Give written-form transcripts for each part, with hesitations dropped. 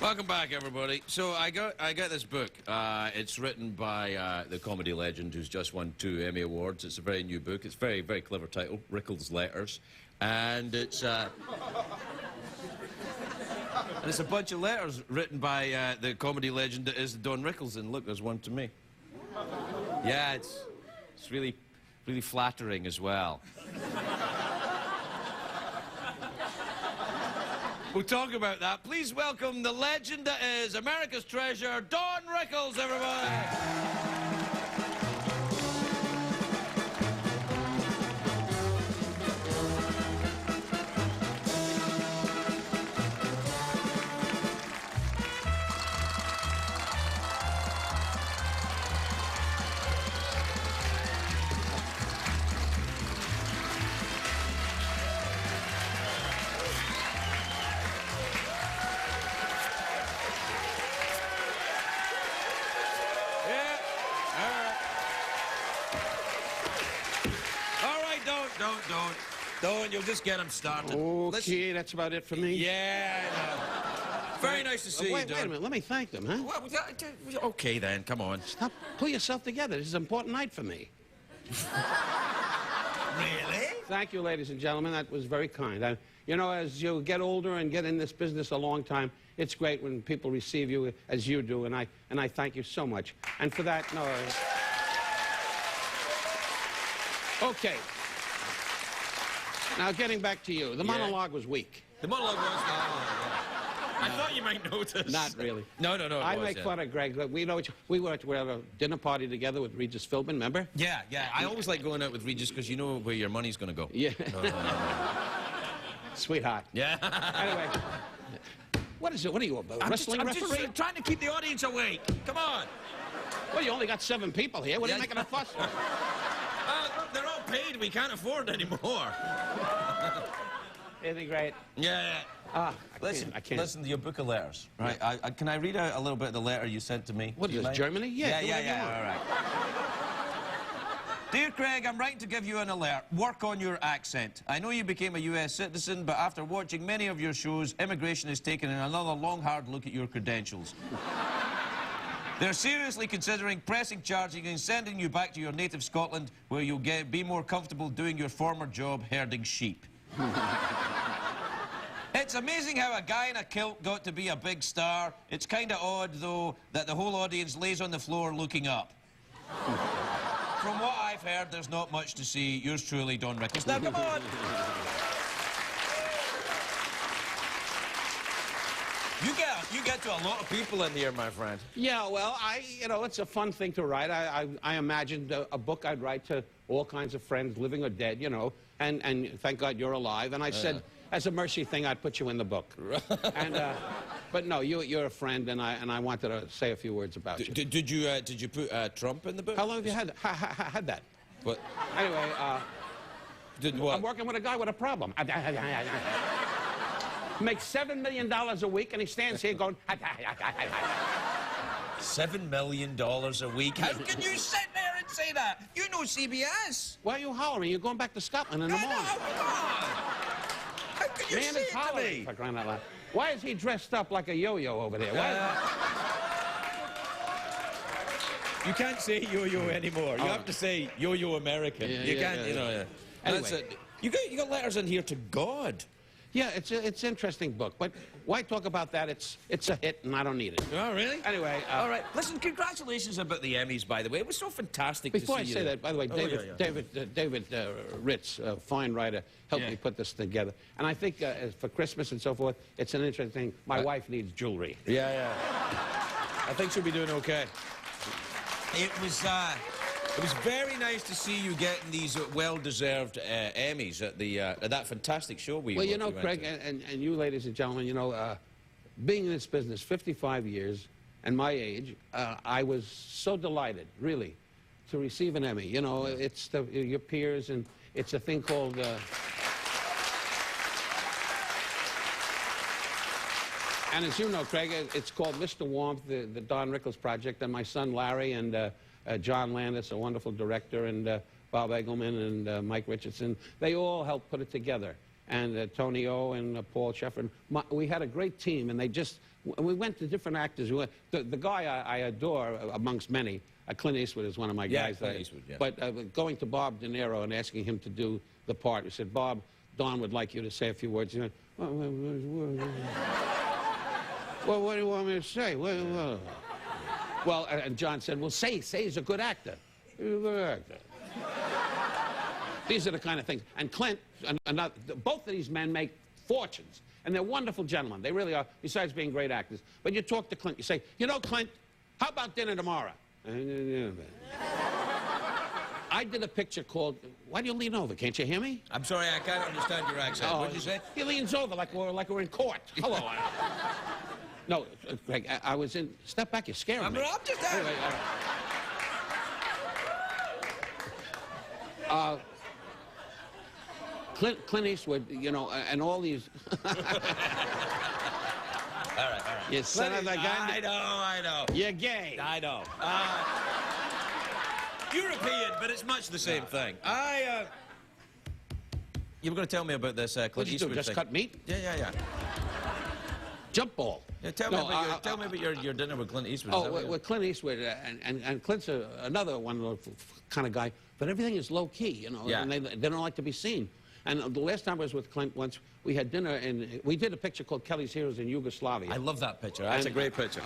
Welcome back, everybody. So I got this book. It's written by the comedy legend who's just won 2 Emmy Awards. It's a very new book. It's very, very clever title, Rickles' Letters. And it's a bunch of letters written by the comedy legend that is Don Rickles. And look, there's one to me. Yeah, it's really, really flattering as well. We'll talk about that. Please welcome the legend that is America's treasure, Don Rickles, everybody! Don't. You'll just get him started. Okay, that's about it for me. Yeah, I know. Very nice to see you, Don. Wait a minute, let me thank them, huh? Well, okay, then, come on. Stop. Pull yourself together. This is an important night for me. Really? Thank you, ladies and gentlemen. That was very kind. You know, as you get older and get in this business a long time, it's great when people receive you as you do, and I thank you so much. And for that, no... Okay. Now, getting back to you, the monologue was weak. The monologue was... I thought you might notice. Not really. No. I make fun of Greg. We were at a dinner party together with Regis Philbin, remember? Yeah. I always like going out with Regis because you know where your money's going to go. Yeah. Sweetheart. Yeah. Anyway, what is it? What are you, a wrestling referee? I'm just trying to keep the audience awake. Come on. Well, you only got 7 people here. What are you making a fuss? They're all paid. We can't afford anymore. Isn't it great? Yeah. Listen, I can't. Listen to your book of letters, right? Yeah. Can I read out a little bit of the letter you sent to me? What is this, Germany? Yeah. All right. Dear Craig, I'm writing to give you an alert. Work on your accent. I know you became a U.S. citizen, but after watching many of your shows, immigration has taken another long, hard look at your credentials. They're seriously considering pressing charges and sending you back to your native Scotland, where you'll be more comfortable doing your former job herding sheep. It's amazing how a guy in a kilt got to be a big star. It's kind of odd, though, that the whole audience lays on the floor looking up. From what I've heard, there's not much to see. Yours truly, Don Rickles. Now, come on! You get to a lot of people in here, my friend. Yeah, well, you know, it's a fun thing to write. I imagined a book I'd write to all kinds of friends, living or dead, you know, and thank God you're alive. And I said, as a mercy thing, I'd put you in the book. But no, you're a friend, and I wanted to say a few words about you. Did you put Trump in the book? How long have you had that? What? Anyway, what? I'm working with a guy with a problem. Makes $7 million a week, and he stands here going... $7 million a week? How can you sit there and say that? You know CBS. Why are you hollering? You're going back to Scotland in the morning. How can you say it to me? For crying out loud. Why is he dressed up like a yo-yo over there? You can't say yo-yo anymore. You have to say yo-yo American. You can't, you know. Anyway. You got letters in here to God. Yeah, it's an interesting book, but why talk about that? It's a hit, and I don't need it. Oh, really? Anyway, all right. Listen, congratulations about the Emmys, by the way. It was so fantastic to see you. Before I say that, by the way, David Ritz, a fine writer, helped me put this together. And I think for Christmas and so forth, it's an interesting thing. My wife needs jewelry. Yeah. I think she'll be doing okay. It was very nice to see you getting these well-deserved Emmys at that fantastic show we Well, you know, Craig, and you ladies and gentlemen, you know, being in this business 55 years and my age, I was so delighted, really, to receive an Emmy. You know, it's your peers, and it's a thing called... And as you know, Craig, it's called Mr. Warmth, the Don Rickles Project, and my son Larry and John Landis, a wonderful director, and Bob Eggleman and Mike Richardson, they all helped put it together. And Tony O and Paul Sheffer. We had a great team, and they just we went to different actors. The guy I adore, amongst many, Clint Eastwood is one of my guys. Clint Eastwood, yeah. But going to Bob De Niro and asking him to do the part, we said, Bob, Don would like you to say a few words. He went, well, what do you want me to say? Well, and John said, well, say he's a good actor. He's a good actor. These are the kind of things. And Clint, both of these men make fortunes. And they're wonderful gentlemen. They really are, besides being great actors. But you talk to Clint, you say, you know, Clint, how about dinner tomorrow? I did a picture called, why do you lean over? Can't you hear me? I'm sorry, I can't understand your accent. Oh, What'd you say? He leans over like we're in court. Hello. No, Greg, I was in, step back, you're scaring me. I'm just Anyway, Clint Eastwood, you know, and all these... All right. You son of a gun. I know. You're gay. I know. European, but it's much the same thing. You were going to tell me about this Clint Eastwood Just thing. cut meat? Yeah. Jump ball. Yeah, tell me about your dinner with Clint Eastwood. Oh, with Clint Eastwood, and Clint's another one kind of guy, but everything is low-key, you know, yeah. And they don't like to be seen. And the last time I was with Clint once, we had dinner, and we did a picture called Kelly's Heroes in Yugoslavia. I love that picture. That's a great picture.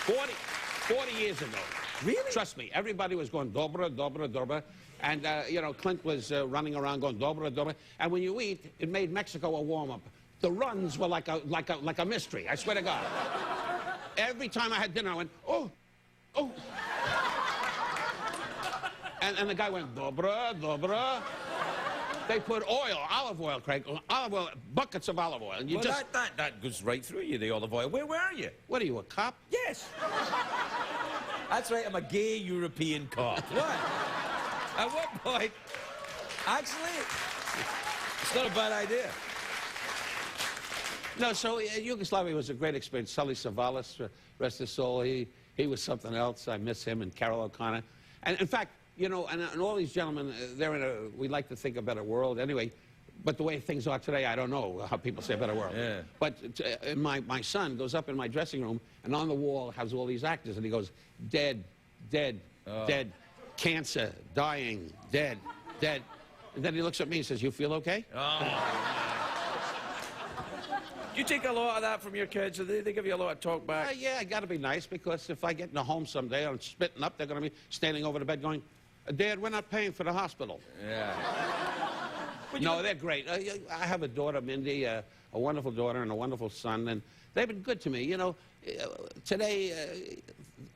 40 years ago. Really? Trust me, everybody was going dobra, dobra, dobra. And, you know, Clint was running around going dobra, dobra. And when you eat, it made Mexico a warm-up. The runs were like a mystery, I swear to God. Every time I had dinner, I went, oh. And the guy went, dobra, dobra. They put oil, olive oil, Craig, olive oil, buckets of olive oil. And you that goes right through you, the olive oil. Where were you? What are you, a cop? Yes. That's right, I'm a gay European cop. What? At what point? Actually, it's not a bad idea. No, so Yugoslavia was a great experience. Sully Savalas, rest his soul, he was something else. I miss him, and Carol O'Connor. And in fact, you know, and all these gentlemen, they're in we like to think a better world anyway, but the way things are today, I don't know how people say a better world. Yeah. But my son goes up in my dressing room, and on the wall has all these actors, and he goes, dead, dead, dead, cancer, dying, dead, dead. And then he looks at me and says, you feel okay? You take a lot of that from your kids? They give you a lot of talk back? Yeah, I got to be nice, because if I get in a home someday, I'm spitting up, they're going to be standing over the bed going, Dad, we're not paying for the hospital. Yeah. No, they're great. I have a daughter, Mindy, a wonderful daughter and a wonderful son, and they've been good to me. You know, today,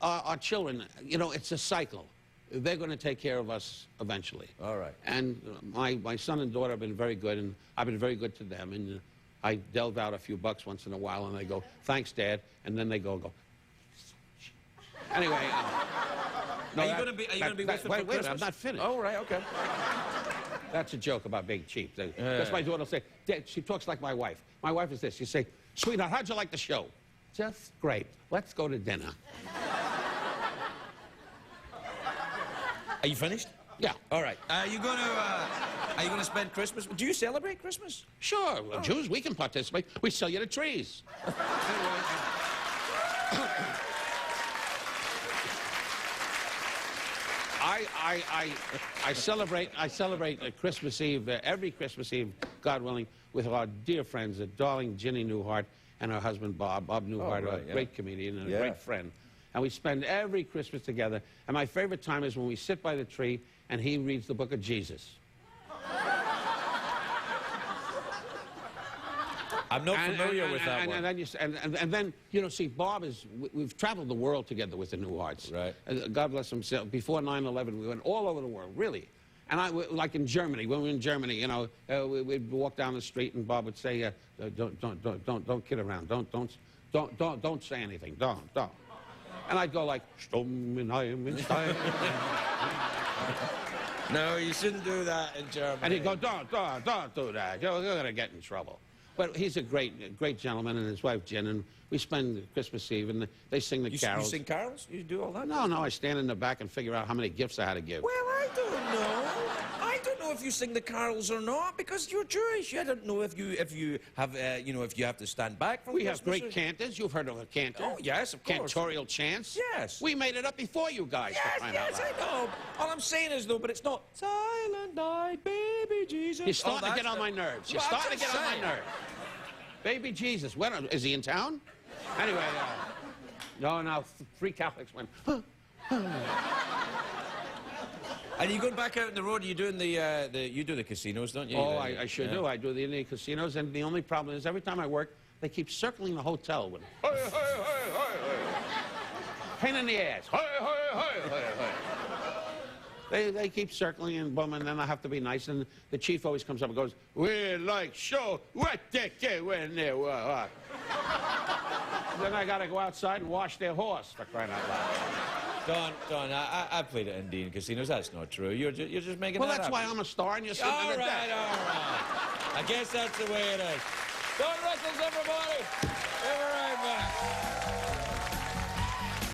our children, you know, it's a cycle. They're going to take care of us eventually. All right. And my son and daughter have been very good, and I've been very good to them. And I delve out a few bucks once in a while, and they go, thanks, Dad. And then they go. Anyway. No, are you going to be with them for Christmas? I'm not finished. Oh, right, okay. That's a joke about being cheap. That's my daughter will say, Dad, she talks like my wife. My wife is this. She say, sweetheart, how'd you like the show? Just great. Let's go to dinner. Are you finished? Yeah. All right. Are you going to spend Christmas? Do you celebrate Christmas? Sure. Well, Jews, we can participate. We sell you the trees. I celebrate Christmas Eve, every Christmas Eve, God willing, with our dear friends, darling Ginny Newhart and her husband Bob Newhart, a great comedian and a great friend. And we spend every Christmas together. And my favorite time is when we sit by the tree and he reads the book of Jesus. I'm not familiar with that one. And then, you know, see, Bob we've traveled the world together with the Newharts. Right. God bless him. Before 9/11, we went all over the world, really. And like in Germany, when we were in Germany, you know, we'd walk down the street and Bob would say, don't kid around. Don't say anything. Don't. And I'd go like, no, you shouldn't do that in Germany. And he'd go, don't do that. You're going to get in trouble. But he's a great gentleman, and his wife, Jen, and we spend Christmas Eve, and they sing the carols. You sing carols? You do all that? No, I stand in the back and figure out how many gifts I had to give. Well, I don't know. I I don't know if you sing the carols or not because you're Jewish. I don't know if you have you know, if you have to stand back from We have Christmas great cantors. You've heard of a cantor? Oh yes, of course. Cantorial chants. Yes. We made it up before you guys. Yes, yes, I know. All I'm saying is though, but it's not Silent Night, Baby Jesus. You're starting to get on my nerves. You're starting to get on my nerves. Baby Jesus. When is he in town? Anyway, no. 3 Catholics went. And you going back out on the road? Are you doing you do the casinos, don't you? Oh, I sure do. I do the Indian casinos, and the only problem is every time I work, they keep circling the hotel with pain in the ass. They keep circling and boom, and then I have to be nice, and the chief always comes up and goes, "We like show what they get when they were." Then I got to go outside and wash their horse, for crying out loud. Don, I played at Indian casinos. That's not true. You're just making Well, that that's up. why I'm a star, and you're sitting All in the right. deck. I guess that's the way it is. Don Rickles, everybody.